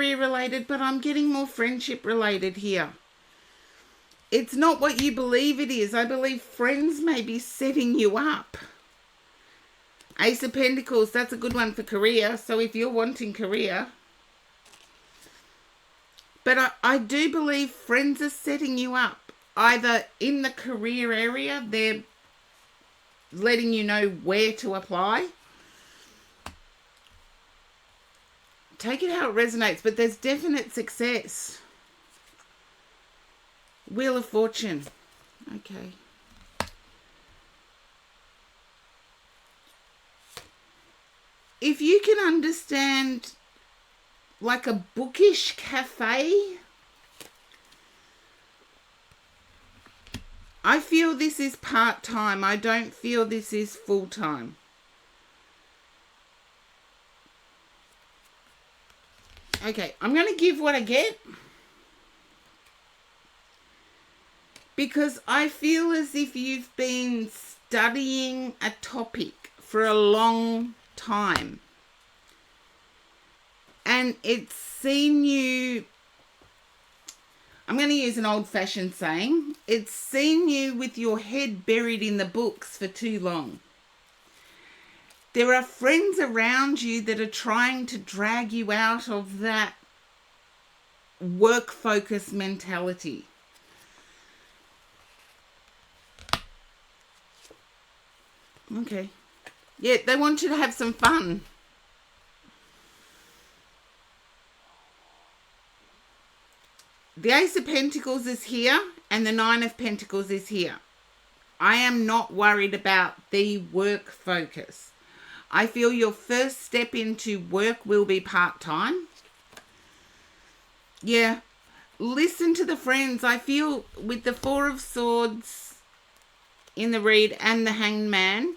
career related, but I'm getting more friendship related here. It's not what you believe it is. I believe friends may be setting you up. Ace of Pentacles, that's a good one for career. So if you're wanting career. But I do believe friends are setting you up. Either in the career area, they're letting you know where to apply. Take it how it resonates, but there's definite success. Wheel of Fortune. Okay. If you can understand like a bookish cafe, I feel this is part-time. I don't feel this is full-time. Okay, I'm going to give what I get. Because I feel as if you've been studying a topic for a long time. And it's seen you, I'm going to use an old-fashioned saying, it's seen you with your head buried in the books for too long. There are friends around you that are trying to drag you out of that work-focused mentality. Okay. Yeah, they want you to have some fun. The Ace of Pentacles is here and the Nine of Pentacles is here. I am not worried about the work focus. I feel your first step into work will be part-time. Yeah. Listen to the friends. I feel with the Four of Swords in the read and the Hanged Man,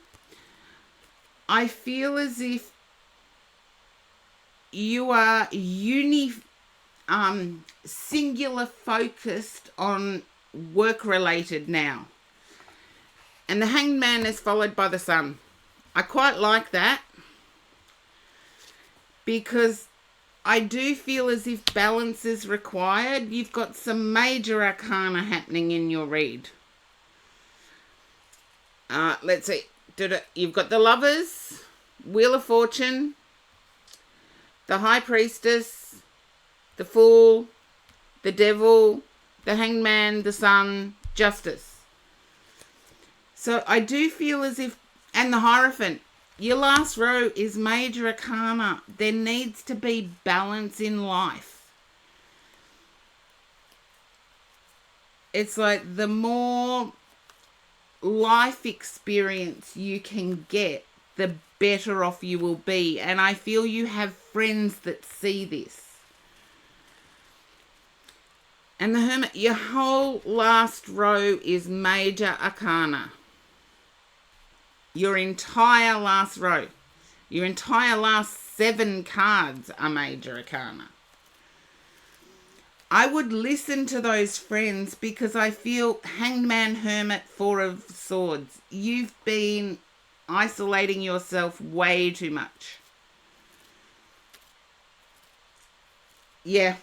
I feel as if you are singular focused on work related now. And the Hanged Man is followed by the Sun. I quite like that because I do feel as if balance is required. You've got some major arcana happening in your read. Let's see. You've got the Lovers, Wheel of Fortune, the High Priestess, the Fool, the Devil, the Hanged Man, the Sun, Justice. So I do feel as if, and the Hierophant, your last row is major arcana. There needs to be balance in life. It's like the more life experience you can get, the better off you will be. And I feel you have friends that see this. And the Hermit, your whole last row is major arcana. Your entire last row, your entire last 7 cards are major arcana. I would listen to those friends because I feel Hanged Man, Hermit, Four of Swords. You've been isolating yourself way too much. Yeah,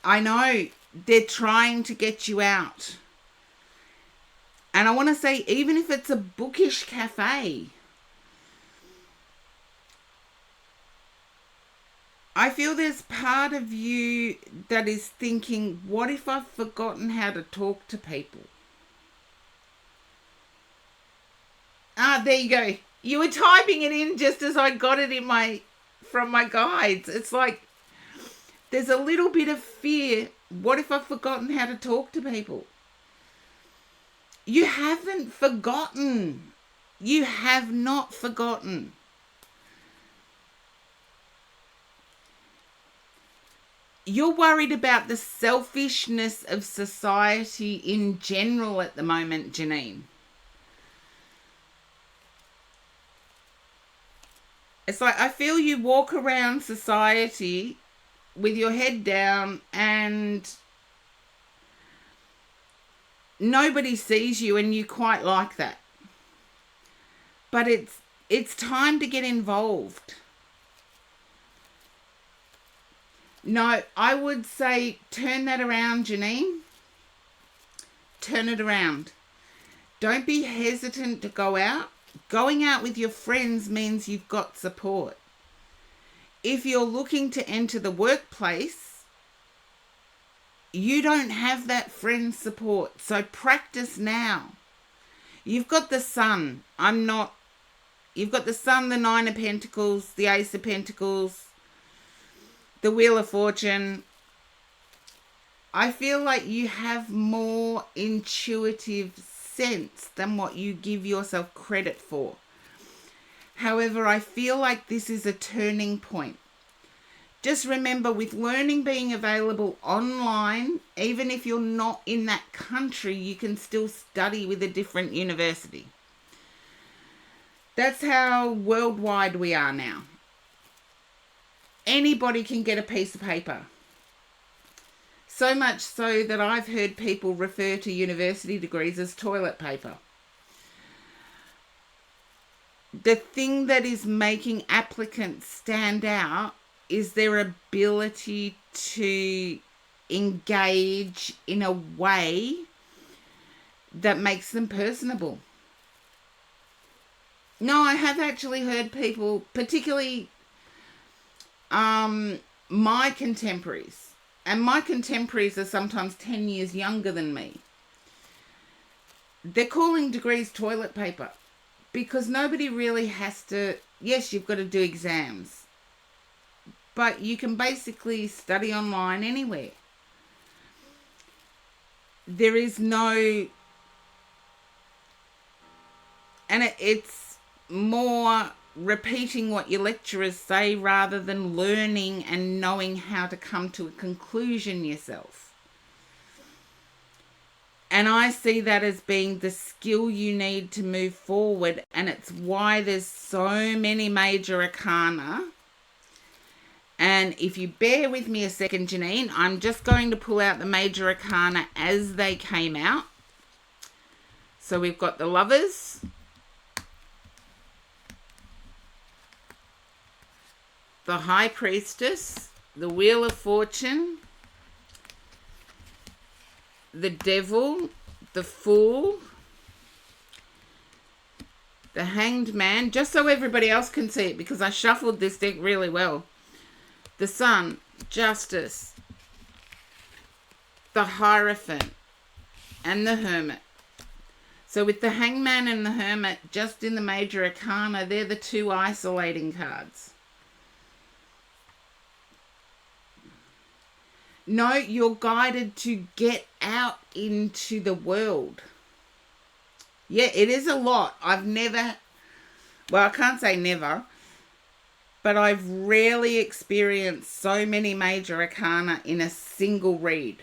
I know. They're trying to get you out. And I want to say, even if it's a bookish cafe, I feel there's part of you that is thinking, what if I've forgotten how to talk to people? There you go. You were typing it in just as I got it from my guides. It's like, there's a little bit of fear. What if I've forgotten how to talk to people? You haven't forgotten. You have not forgotten. You're worried about the selfishness of society in general at the moment, Janine. It's like, I feel you walk around society with your head down and nobody sees you, and you quite like that. But it's time to get involved. No, I would say turn that around, Janine. Turn it around. Don't be hesitant to go out. Going out with your friends means you've got support. If you're looking to enter the workplace, you don't have that friend support. So practice now. You've got the sun. You've got the sun, the Nine of Pentacles, the Ace of Pentacles, the Wheel of Fortune. I feel like you have more intuitive sense than what you give yourself credit for. However, I feel like this is a turning point. Just remember, with learning being available online, even if you're not in that country, you can still study with a different university. That's how worldwide we are now. Anybody can get a piece of paper. So much so that I've heard people refer to university degrees as toilet paper. The thing that is making applicants stand out is their ability to engage in a way that makes them personable. No, I have actually heard people, particularly my contemporaries, and my contemporaries are sometimes 10 years younger than me. They're calling degrees toilet paper because nobody really has to, yes, you've got to do exams, but you can basically study online anywhere. There is no, and it's more repeating what your lecturers say rather than learning and knowing how to come to a conclusion yourself. And I see that as being the skill you need to move forward, and it's why there's so many major arcana. And if you bear with me a second, Janine, I'm just going to pull out the major arcana as they came out. So we've got the Lovers, the High Priestess, the Wheel of Fortune, the Devil, the Fool, the Hanged Man, just so everybody else can see it because I shuffled this deck really well. The Sun, Justice, the Hierophant, and the Hermit. So with the Hangman and the Hermit just in the major arcana, they're the two isolating cards. No, you're guided to get out into the world. Yeah, it is a lot. I can't say never, but I've rarely experienced so many major arcana in a single read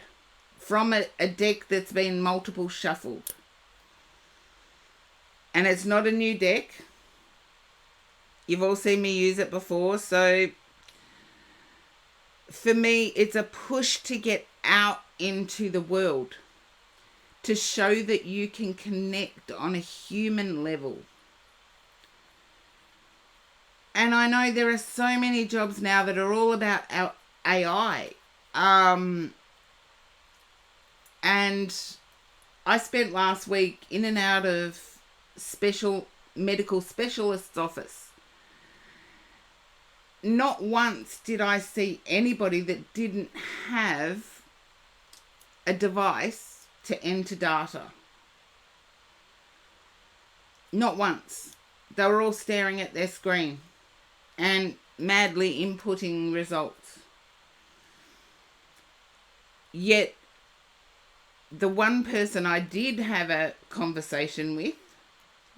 from a deck that's been multiple shuffled. And it's not a new deck. You've all seen me use it before, so for me, it's a push to get out into the world, to show that you can connect on a human level. And I know there are so many jobs now that are all about our AI. And I spent last week in and out of special medical specialist's office. Not once did I see anybody that didn't have a device to enter data. Not once. They were all staring at their screen and madly inputting results. Yet, the one person I did have a conversation with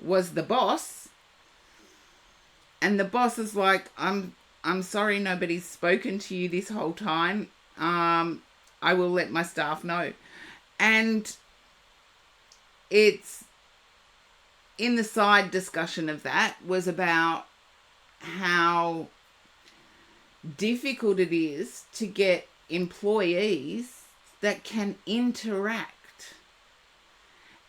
was the boss. And the boss is like, I'm sorry nobody's spoken to you this whole time. I will let my staff know. And it's in the side discussion of that was about how difficult it is to get employees that can interact.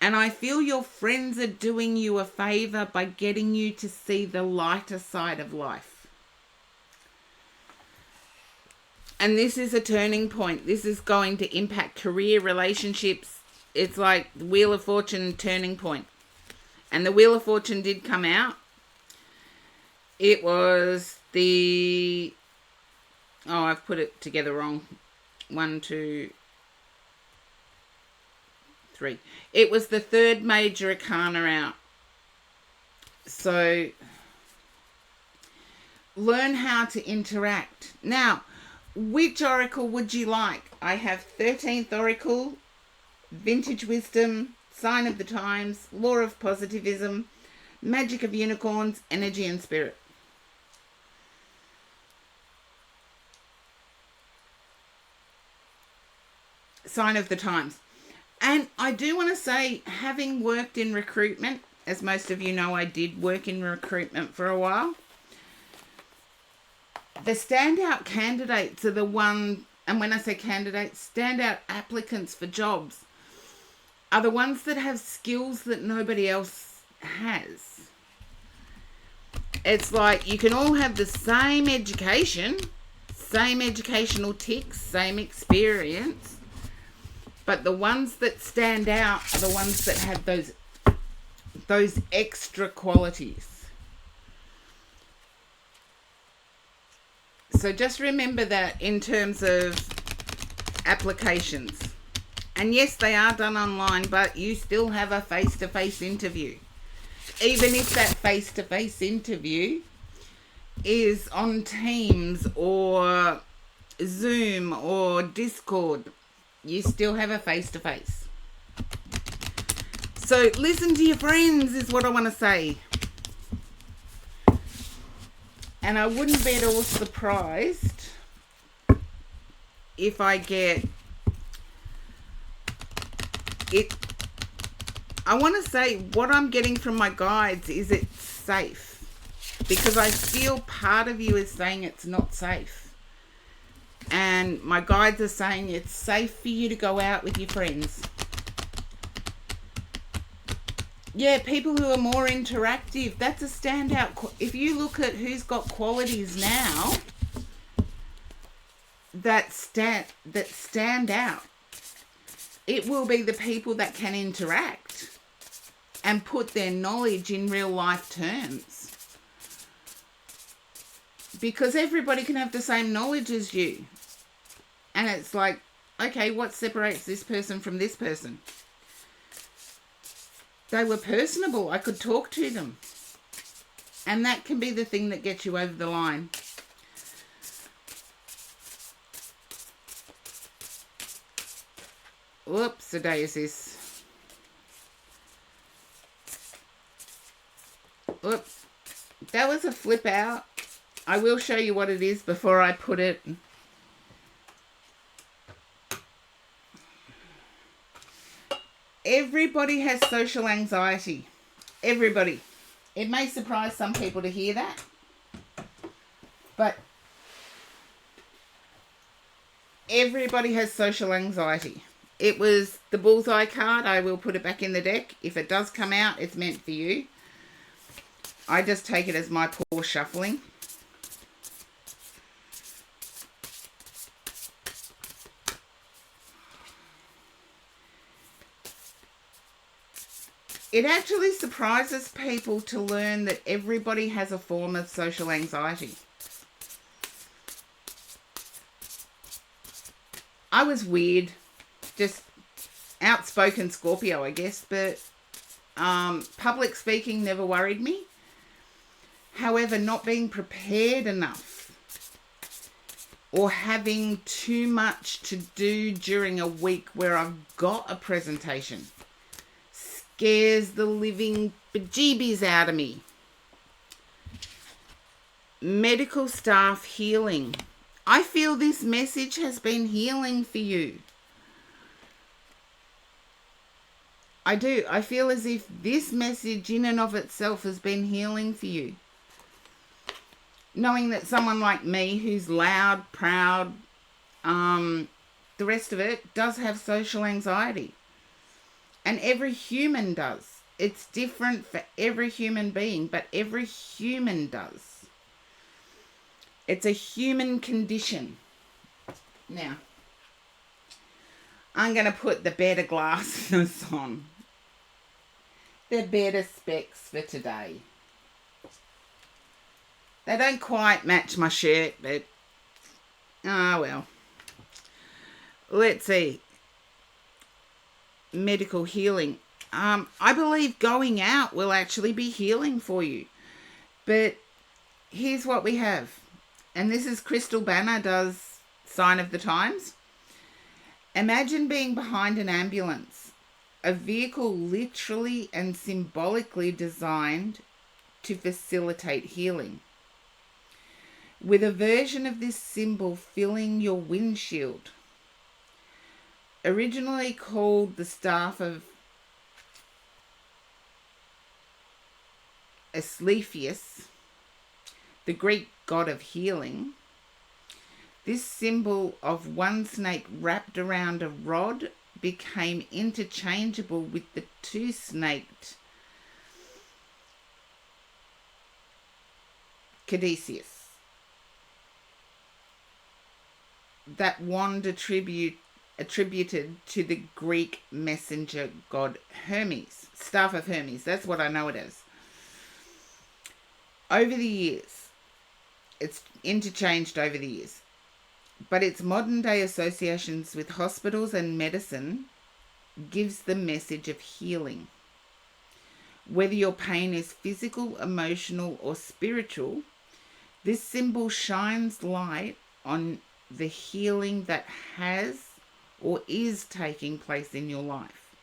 And I feel your friends are doing you a favor by getting you to see the lighter side of life. And this is a turning point. This is going to impact career, relationships. It's like the Wheel of Fortune turning point. And the Wheel of Fortune did come out. It was the... Oh, I've put it together wrong. 1, 2, 3. It was the third major arcana out. So, learn how to interact. Now, which oracle would you like? I have 13th oracle, vintage wisdom, sign of the times, law of positivism, magic of unicorns, energy and spirit. Sign of the times. And I do want to say, having worked in recruitment, as most of you know, I did work in recruitment for a while. The standout candidates are the one, and when I say candidates, standout applicants for jobs are the ones that have skills that nobody else has. It's like you can all have the same education, same educational ticks, same experience, but the ones that stand out are the ones that have those extra qualities. So just remember that in terms of applications. And yes, they are done online, but you still have a face-to-face interview. Even if that face-to-face interview is on Teams or Zoom or Discord, you still have a face-to-face. So listen to your friends is what I want to say. And I wouldn't be at all surprised if I get it. I want to say what I'm getting from my guides is it's safe. Because I feel part of you is saying it's not safe. And my guides are saying it's safe for you to go out with your friends. Yeah, people who are more interactive, that's a standout. If you look at who's got qualities now that stand out, it will be the people that can interact and put their knowledge in real life terms. Because everybody can have the same knowledge as you. And it's like, okay, what separates this person from this person? They were personable. I could talk to them. And that can be the thing that gets you over the line. Whoops, a day is this. Whoops. That was a flip out. I will show you what it is before I put it. Everybody has social anxiety. Everybody. It may surprise some people to hear that. But everybody has social anxiety. It was the bullseye card. I will put it back in the deck. If it does come out, it's meant for you. I just take it as my poor shuffling. It actually surprises people to learn that everybody has a form of social anxiety. I was weird, just outspoken Scorpio, I guess, but public speaking never worried me. However, not being prepared enough or having too much to do during a week where I've got a presentation scares the living bejeebies out of me. Medical staff healing. I feel this message has been healing for you. I do. I feel as if this message in and of itself has been healing for you. Knowing that someone like me who's loud, proud, the rest of it, does have social anxiety. And every human does. It's different for every human being, but every human does. It's a human condition. Now, I'm going to put the better glasses on. They're better specs for today. They don't quite match my shirt, but well. Let's see. Medical healing. I believe going out will actually be healing for you. But here's what we have. And this is Crystal Banner does Sign of the Times. Imagine being behind an ambulance, a vehicle literally and symbolically designed to facilitate healing, with a version of this symbol filling your windshield. Originally called the staff of Asclepius, the Greek god of healing, this symbol of one snake wrapped around a rod became interchangeable with the two-snaked caduceus. That wand attributed to the Greek messenger god Hermes, staff of Hermes. That's what I know it as. Over the years, it's interchanged over the years, but its modern day associations with hospitals and medicine gives the message of healing. Whether your pain is physical, emotional, or spiritual, this symbol shines light on the healing that has or is taking place in your life.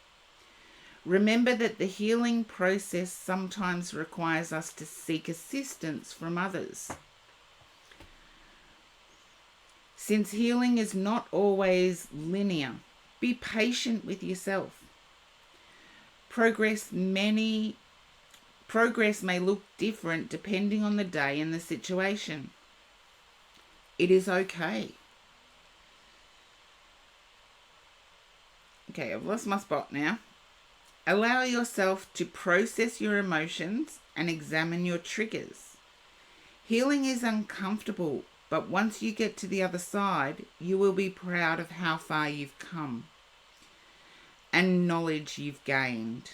Remember that the healing process sometimes requires us to seek assistance from others. Since healing is not always linear, be patient with yourself. Progress may look different depending on the day and the situation. It is okay. Okay, I've lost my spot now. Allow yourself to process your emotions and examine your triggers. Healing is uncomfortable, but once you get to the other side, you will be proud of how far you've come and knowledge you've gained.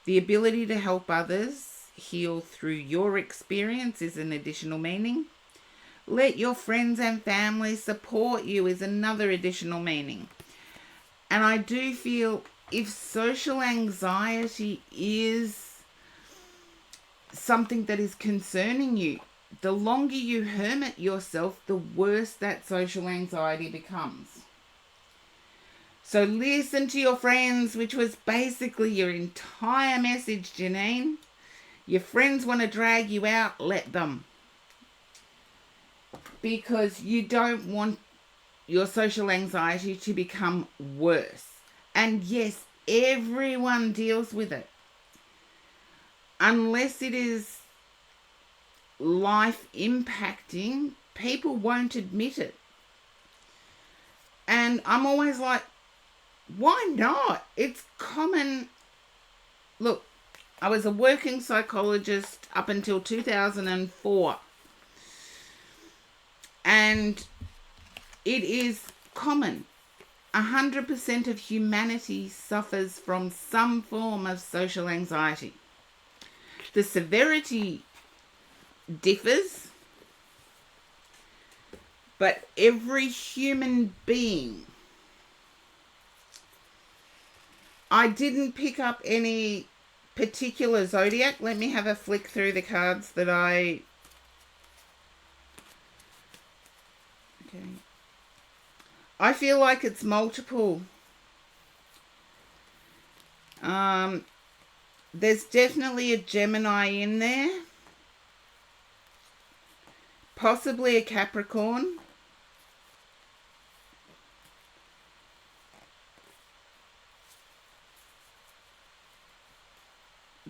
The ability to help others heal through your experience is an additional meaning. Let your friends and family support you is another additional meaning. And I do feel if social anxiety is something that is concerning you, the longer you hermit yourself, the worse that social anxiety becomes. So listen to your friends, which was basically your entire message, Janine. Your friends want to drag you out, let them. Because you don't want your social anxiety to become worse. And yes, everyone deals with it. Unless it is life impacting, people won't admit it. And I'm always like, why not? It's common. Look, I was a working psychologist up until 2004. And it is common. 100% of humanity suffers from some form of social anxiety. The severity differs, but every human being. I didn't pick up any particular zodiac. Let me have a flick through the cards that I... Okay. I feel like it's multiple. There's definitely a Gemini in there. Possibly a Capricorn.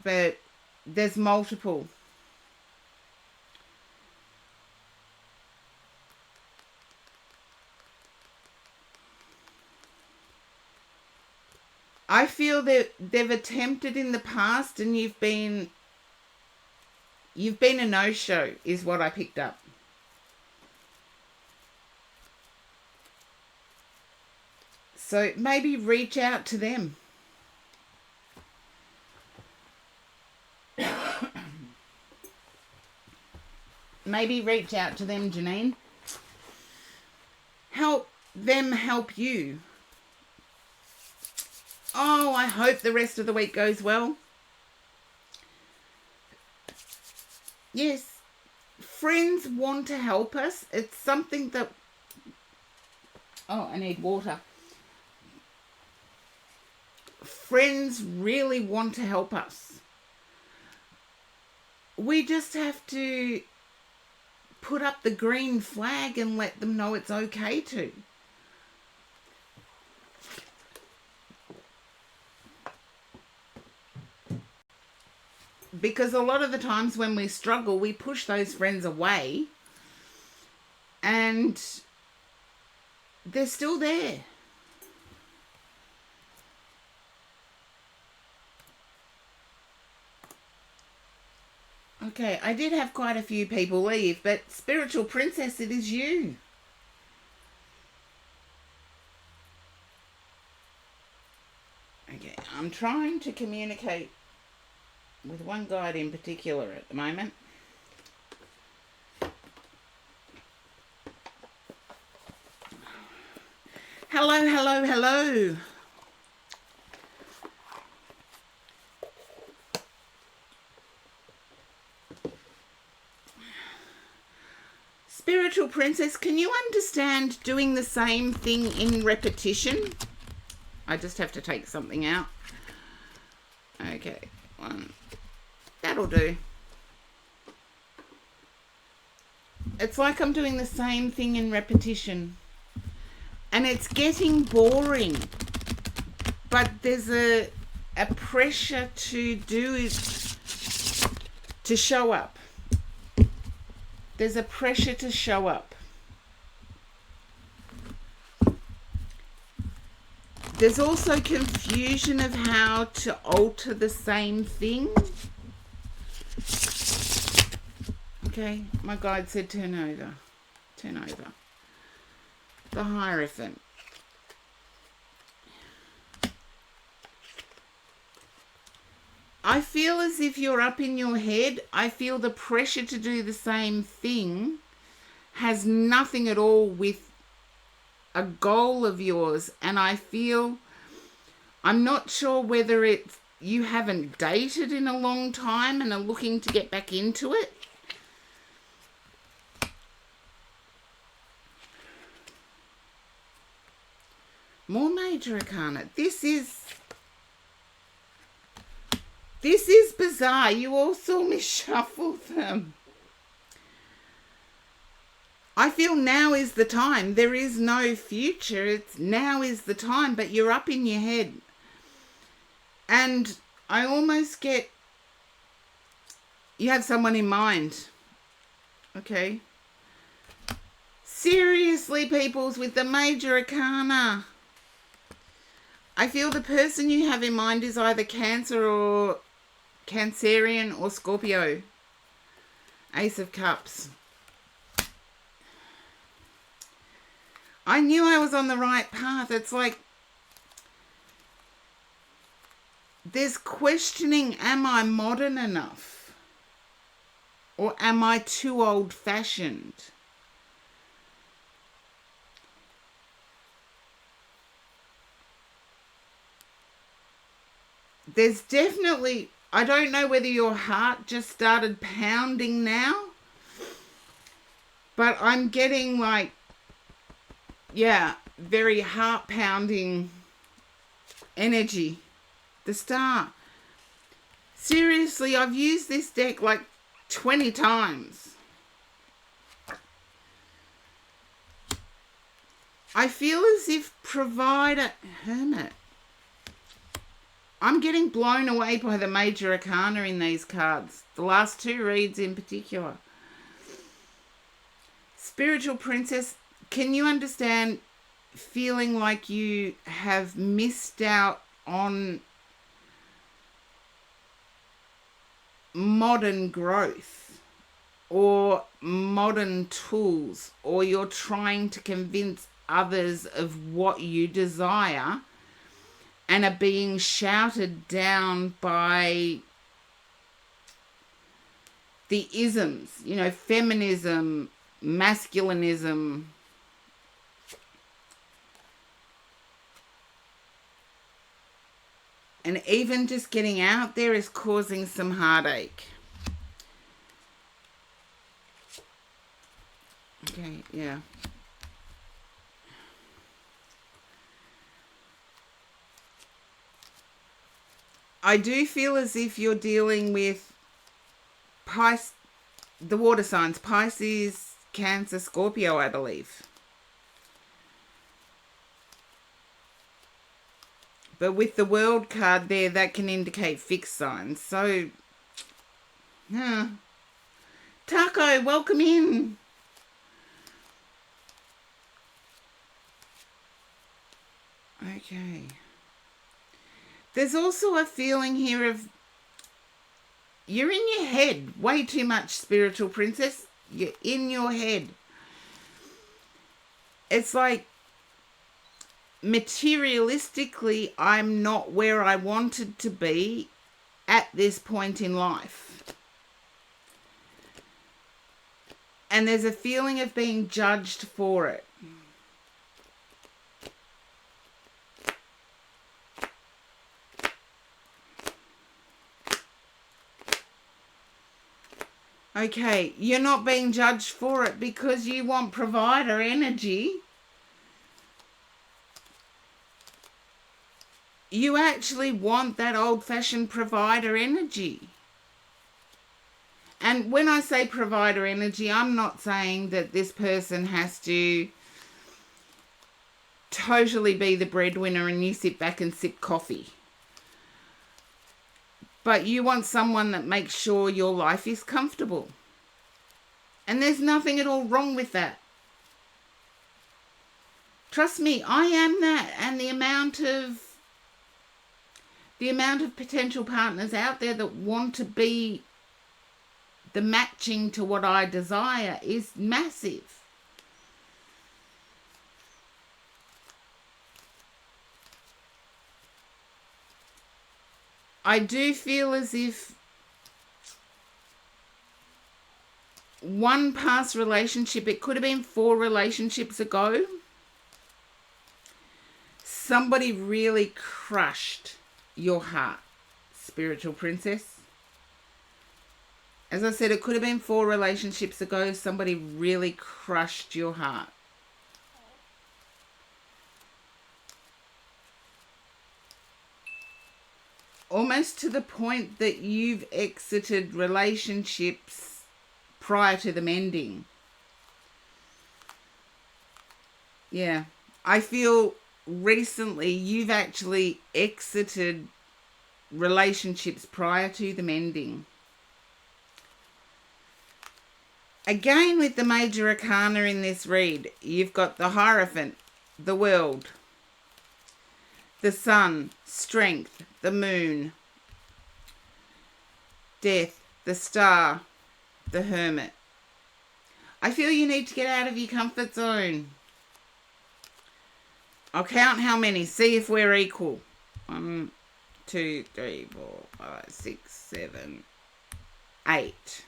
But there's multiple. I feel that they've attempted in the past and you've been a no-show is what I picked up. So maybe reach out to them. Maybe reach out to them, Janine. Help them help you. Oh, I hope the rest of the week goes well. Yes, friends want to help us. It's something that... Oh, I need water. Friends really want to help us. We just have to put up the green flag and let them know it's okay to. Because a lot of the times when we struggle, we push those friends away and they're still there. Okay, I did have quite a few people leave, but Spiritual Princess, it is you. Okay, I'm trying to communicate with one guide in particular at the moment. Hello, hello, hello. Spiritual Princess, can you understand doing the same thing in repetition? I just have to take something out. Okay, one. That'll do. It's like I'm doing the same thing in repetition. And it's getting boring. But there's a pressure to do it, to show up. There's a pressure to show up. There's also confusion of how to alter the same thing. Okay, my guide said turn over. Turn over. The Hierophant. I feel as if you're up in your head. I feel the pressure to do the same thing has nothing at all with a goal of yours. And I feel, I'm not sure whether it's you haven't dated in a long time and are looking to get back into it. More Major Arcana. This is bizarre. You all saw me shuffle them. I feel now is the time. There is no future. It's now is the time, but you're up in your head. And I almost get, you have someone in mind. Okay. Seriously, peoples, with the Major Arcana. I feel the person you have in mind is either Cancer or Cancerian or Scorpio. Ace of Cups. I knew I was on the right path. It's like there's questioning, am I modern enough? Or am I too old-fashioned? There's definitely, I don't know whether your heart just started pounding now, but I'm getting like, yeah, very heart pounding energy. The Star. Seriously, I've used this deck like 20 times. I feel as if Provider, Hermit. I'm getting blown away by the Major Arcana in these cards. The last two reads in particular. Spiritual Princess, can you understand feeling like you have missed out on modern growth or modern tools, or you're trying to convince others of what you desire and are being shouted down by the isms, feminism, masculinism. And even just getting out there is causing some heartache. Okay, yeah. I do feel as if you're dealing with the water signs, Pisces, Cancer, Scorpio, I believe. But with the World card there, that can indicate fixed signs. So, Taco, welcome in. Okay. There's also a feeling here of you're in your head way too much, spiritual princess. You're in your head. It's like materialistically, I'm not where I wanted to be at this point in life. And there's a feeling of being judged for it. Okay, you're not being judged for it because you want provider energy. You actually want that old-fashioned provider energy. And when I say provider energy, I'm not saying that this person has to totally be the breadwinner and you sit back and sip coffee. But you want someone that makes sure your life is comfortable. And there's nothing at all wrong with that. Trust me, I am that. And the amount of potential partners out there that want to be the matching to what I desire is massive. I do feel as if one past relationship, it could have been 4 relationships ago, somebody really crushed your heart, spiritual princess. As I said, it could have been 4 relationships ago, somebody really crushed your heart. Almost to the point that you've exited relationships prior to them ending. Yeah. I feel recently you've actually exited relationships prior to them ending. Again, with the major arcana in this read, you've got the Hierophant, the World, the Sun, Strength, the Moon, Death, the Star, the Hermit. I feel you need to get out of your comfort zone. I'll count how many, see if we're equal. 1, 2, 3, 4, 5, 6, 7, 8.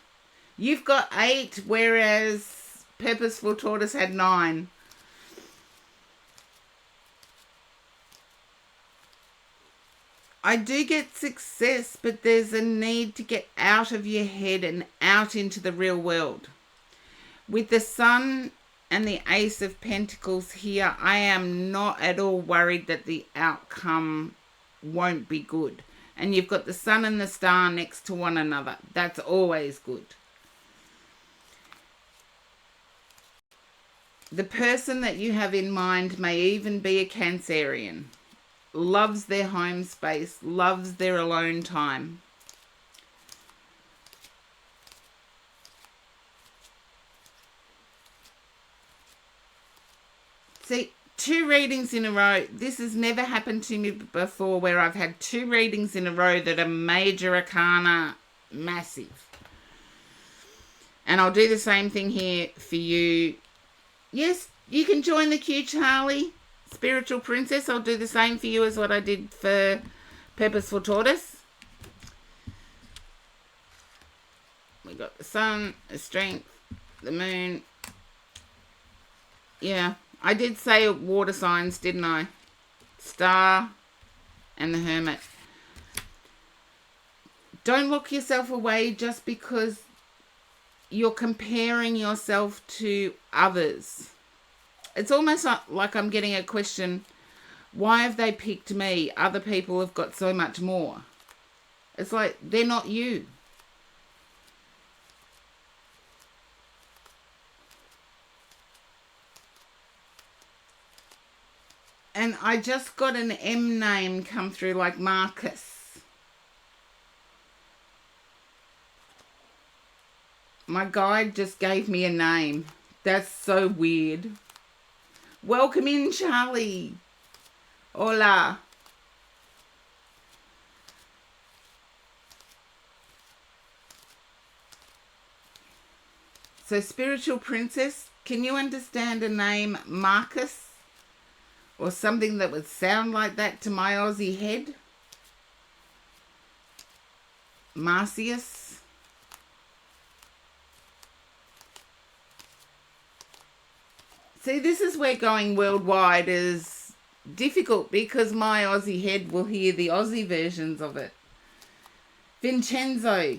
You've got 8, whereas Purposeful Tortoise had 9. I do get success, but there's a need to get out of your head and out into the real world. With the Sun and the Ace of Pentacles here, I am not at all worried that the outcome won't be good. And you've got the Sun and the Star next to one another. That's always good. The person that you have in mind may even be a Cancerian. Loves their home space, loves their alone time. See, 2 readings in a row. This has never happened to me before, where I've had 2 readings in a row that are major arcana, massive. And I'll do the same thing here for you. Yes, You can join the queue, Charlie. Spiritual Princess. I'll do the same for you as what I did for Purposeful Tortoise. We got the sun, the strength, the moon. Yeah, I did say water signs, didn't I? Star and the Hermit. Don't look yourself away just because you're comparing yourself to others. It's almost like I'm getting a question, why have they picked me? Other people have got so much more. It's like, they're not you. And I just got an M name come through, like Marcus. My guide just gave me a name. That's so weird. Welcome in, Charlie. Hola. So, Spiritual Princess, can you understand a name Marcus? Or something that would sound like that to my Aussie head? Marcius? See, this is where going worldwide is difficult because my Aussie head will hear the Aussie versions of it. Vincenzo.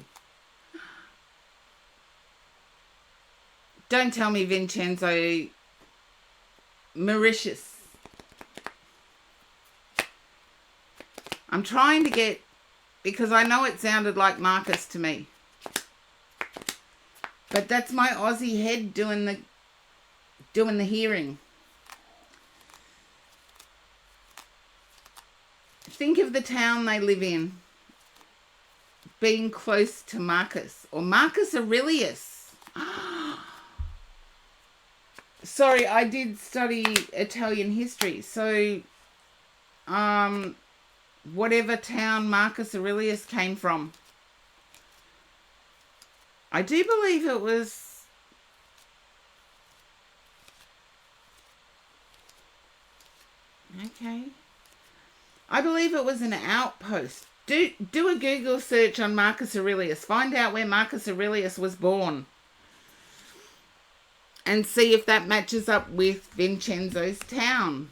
Don't tell me Vincenzo Mauritius. I'm trying to get, because I know it sounded like Marcus to me. But that's my Aussie head doing the hearing. Think of the town they live in being close to Marcus or Marcus Aurelius. Sorry, I did study Italian history. So, whatever town Marcus Aurelius came from, I do believe it was... Okay. I believe it was an outpost. Do a Google search on Marcus Aurelius. Find out where Marcus Aurelius was born. And see if that matches up with Vincenzo's town.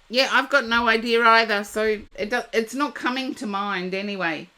Yeah, I've got no idea either, so it's not coming to mind anyway.